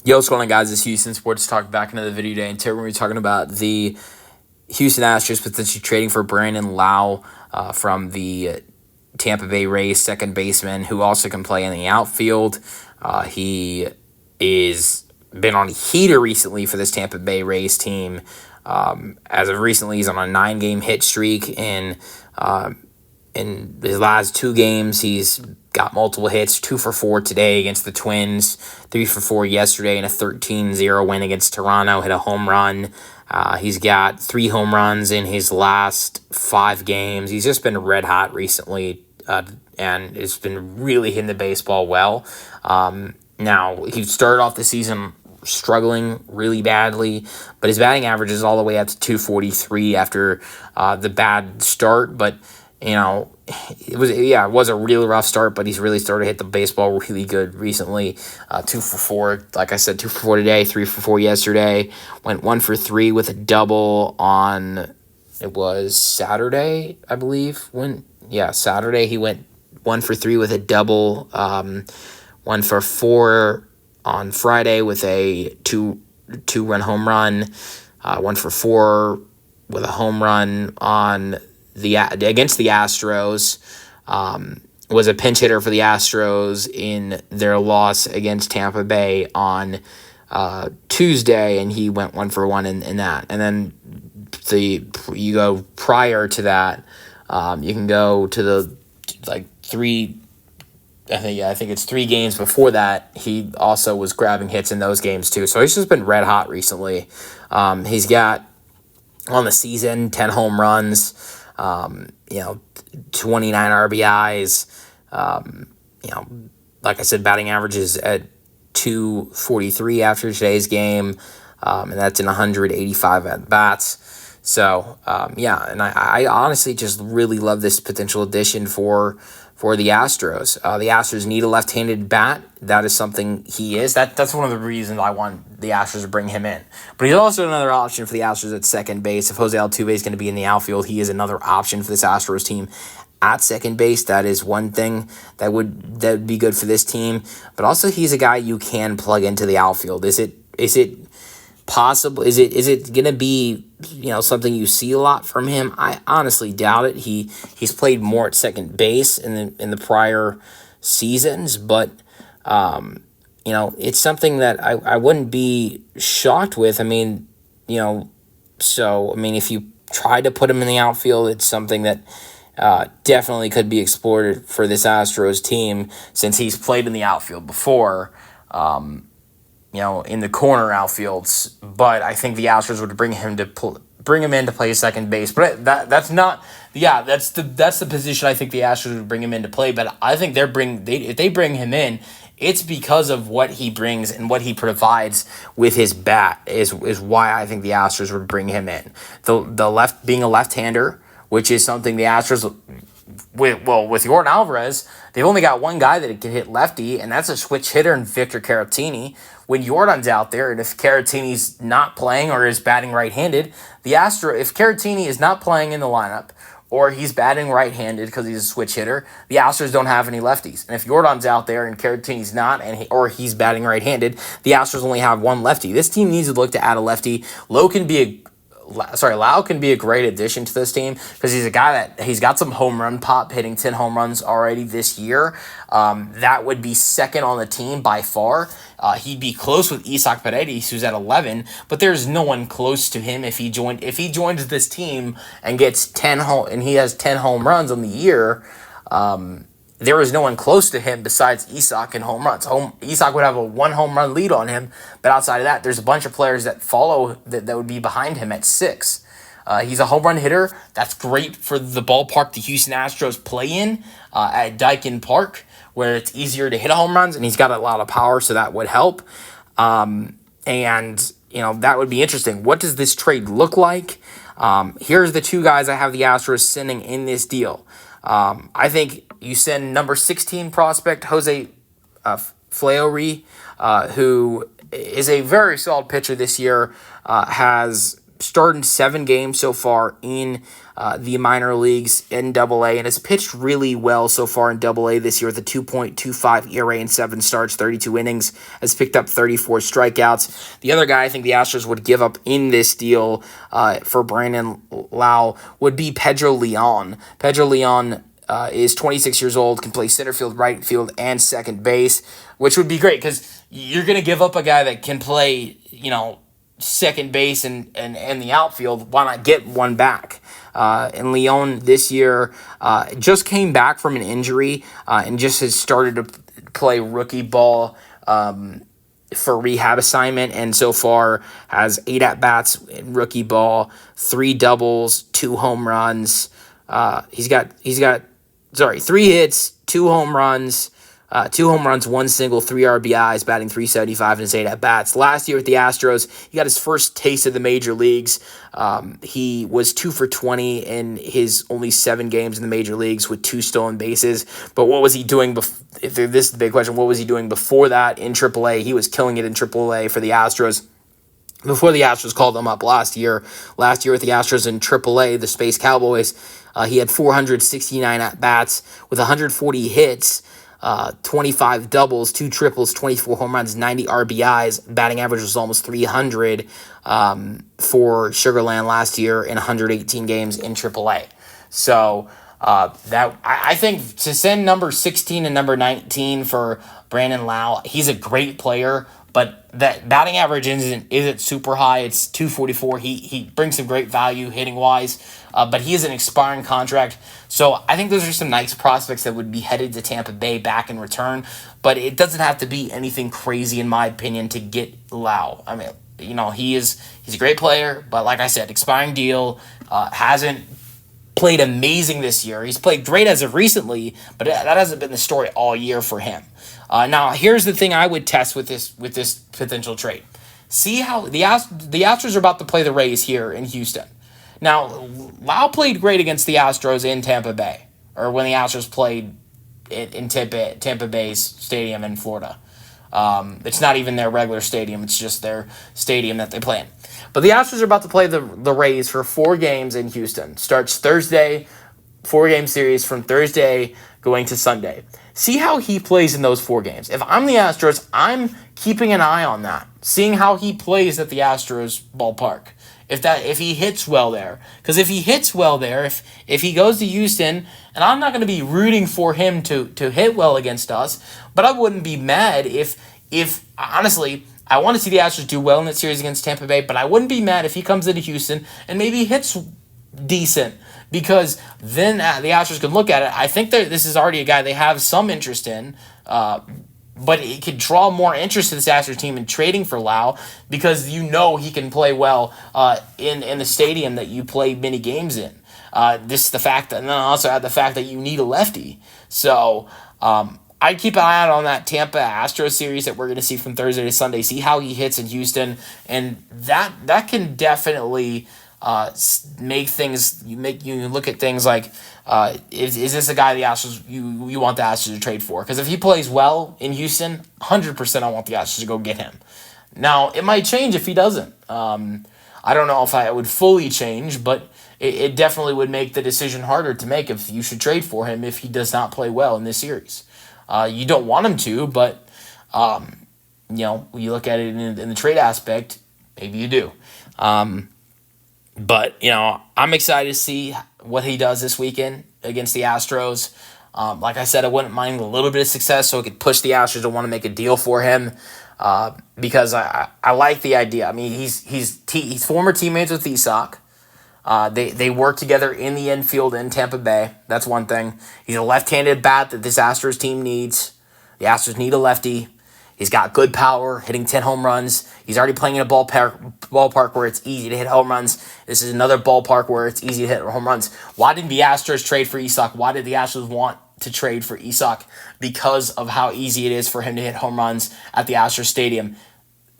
Yo, what's going on, guys? It's Houston Sports Talk back into the video today. And today we're going to be talking about the Houston Astros potentially trading for Brandon Lowe from the Tampa Bay Rays second baseman, who also can play in the outfield. He is been on a heater recently for this Tampa Bay Rays team. As of recently, he's on a 9-game hit streak. In his last 2 games, he's got multiple hits, 2 for 4 today against the Twins, 3 for 4 yesterday in a 13-0 win against Toronto, hit a home run. He's got 3 home runs in his last 5 games. He's just been red hot recently, and it's been really hitting the baseball well. Now, he started off the season struggling really badly, but his batting average is all the way up to 243 after the bad start, but you know, it was a really rough start, but he's really started to hit the baseball really good recently. 2 for 4, like I said, 2 for 4 today, 3 for 4 yesterday. Went 1 for 3 with a double on, it was Saturday, I believe. Saturday he went 1 for 3 with a double. 1 for 4 on Friday with a two-run home run. 1 for 4 with a home run on against the Astros. Was a pinch hitter for the Astros in their loss against Tampa Bay on Tuesday, and he went 1 for 1 in that. And then you go prior to that, you can go to the 3. I think it's 3 games before that. He also was grabbing hits in those games too. So he's just been red hot recently. He's got on the season 10 home runs. 29 RBIs. Like I said, batting average is at 243 after today's game, and that's in 185 at bats. So, and I honestly just really love this potential addition for the Astros. The Astros need a left-handed bat. That is something he is. That's one of the reasons I want the Astros to bring him in. But he's also another option for the Astros at second base. If Jose Altuve is going to be in the outfield, he is another option for this Astros team at second base. That is one thing that would be good for this team. But also, he's a guy you can plug into the outfield. Is it possible? Is it going to be something you see a lot from him? I honestly doubt it. He's played more at second base in the prior seasons, but it's something that I wouldn't be shocked with. If you try to put him in the outfield, it's something that definitely could be explored for this Astros team, since he's played in the outfield before. In the corner outfields, but I think the Astros would bring him in to play second base. But that's the position I think the Astros would bring him in to play. But I think if they bring him in, it's because of what he brings and what he provides with his bat is why I think the Astros would bring him in. Being a left-hander, which is something the Astros with Yordan Alvarez, they've only got one guy that can hit lefty, and that's a switch hitter in Victor Caratini. When Yordan's out there, and if Caratini's not playing or is batting right-handed, if Caratini is not playing in the lineup, or he's batting right-handed because he's a switch hitter, the Astros don't have any lefties. And if Yordan's out there and Caratini's not, or he's batting right-handed, the Astros only have one lefty. This team needs to look to add a lefty. Lowe can be a great addition to this team because he's a guy that he's got some home run pop, hitting 10 home runs already this year. That would be second on the team by far. He'd be close with Isaac Paredes, who's at 11, but there's no one close to him if he joins this team and gets 10 and he has 10 home runs on the year. There is no one close to him besides Isaac in home runs. Isaac would have a 1 home run lead on him, but outside of that, there's a bunch of players that follow that would be behind him at 6. He's a home run hitter. That's great for the ballpark the Houston Astros play in at Daikin Park, where it's easier to hit home runs, and he's got a lot of power, so that would help. That would be interesting. What does this trade look like? Here's the 2 guys I have the Astros sending in this deal. I think you send number 16 prospect Jose Fleury, who is a very solid pitcher this year, has started 7 games so far in the minor leagues in Double-A, and has pitched really well so far in Double-A this year with a 2.25 ERA in 7 starts, 32 innings, has picked up 34 strikeouts. The other guy I think the Astros would give up in this deal for Brandon Lowe would be Pedro Leon. Pedro Leon is 26 years old, can play center field, right field, and second base, which would be great because you're going to give up a guy that can play, second base and the outfield. Why not get one back? And Leon this year just came back from an injury and just has started to play rookie ball for rehab assignment, and so far has 8 at-bats in rookie ball, 3 doubles, 2 home runs. He's got 3 hits, 2 home runs, 1 single, 3 RBIs, batting .375 in his 8 at-bats. Last year with the Astros, he got his first taste of the major leagues. He was 2 for 20 in his only 7 games in the major leagues with 2 stolen bases. But what was he doing before? This is the big question. What was he doing before that in AAA? He was killing it in AAA for the Astros before the Astros called him up last year. Last year with the Astros in AAA, the Space Cowboys, he had 469 at-bats with 140 hits, 25 doubles, 2 triples, 24 home runs, 90 RBIs. Batting average was almost 300 for Sugarland last year in 118 games in AAA. So that I think to send number 16 and number 19 for Brandon Lowe, he's a great player, but that batting average isn't super high. It's .244. He brings some great value hitting wise, but he is an expiring contract. So I think those are some nice prospects that would be headed to Tampa Bay back in return. But it doesn't have to be anything crazy, in my opinion, to get Lowe. I mean, he's a great player, but like I said, expiring deal, hasn't played amazing this year. He's played great as of recently, but that hasn't been the story all year for him. Now, here's the thing I would test with this potential trade. See how the Astros are about to play the Rays here in Houston. Now, Lowe played great against the Astros in Tampa Bay, or when the Astros played in Tampa Bay's stadium in Florida. It's not even their regular stadium. It's just their stadium that they play in. But the Astros are about to play the Rays for 4 games in Houston. Starts Thursday, 4-game series from Thursday going to Sunday. See how he plays in those 4 games. If I'm the Astros, I'm keeping an eye on that, seeing how he plays at the Astros ballpark. If he hits well there. Because if he hits well there, if he goes to Houston, and I'm not going to be rooting for him to hit well against us, but I wouldn't be mad if honestly, I want to see the Astros do well in that series against Tampa Bay, but I wouldn't be mad if he comes into Houston and maybe hits decent, because then the Astros could look at it. I think this is already a guy they have some interest in, but it could draw more interest to this Astros team in trading for Lowe, because he can play well in the stadium that you play many games in. This is the fact that, and then also add the fact that you need a lefty. So I'd keep an eye out on that Tampa Astros series that we're going to see from Thursday to Sunday. See how he hits in Houston, and that can definitely make things. You look at things like is this a guy the Astros you want the Astros to trade for? Because if he plays well in Houston, 100% I want the Astros to go get him. Now it might change if he doesn't. I don't know if I would fully change, but it definitely would make the decision harder to make if you should trade for him if he does not play well in this series. You don't want him to, but when you look at it in the trade aspect, maybe you do. But I'm excited to see what he does this weekend against the Astros. Like I said, I wouldn't mind a little bit of success so it could push the Astros to want to make a deal for him, because I like the idea. I mean, he's former teammates with Isak. They work together in the infield in Tampa Bay. That's one thing. He's a left-handed bat that this Astros team needs. The Astros need a lefty. He's got good power, hitting 10 home runs. He's already playing in a ballpark where it's easy to hit home runs. This is another ballpark where it's easy to hit home runs. Why didn't the Astros trade for Isak? Why did the Astros want to trade for Isak? Because of how easy it is for him to hit home runs at the Astros Stadium.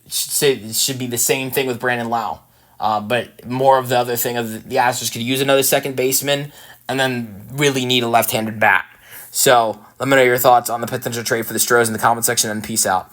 It should be the same thing with Brandon Lowe. But more of the other thing of the Astros could use another second baseman and then really need a left-handed bat. So let me know your thoughts on the potential trade for the Astros in the comment section, and peace out.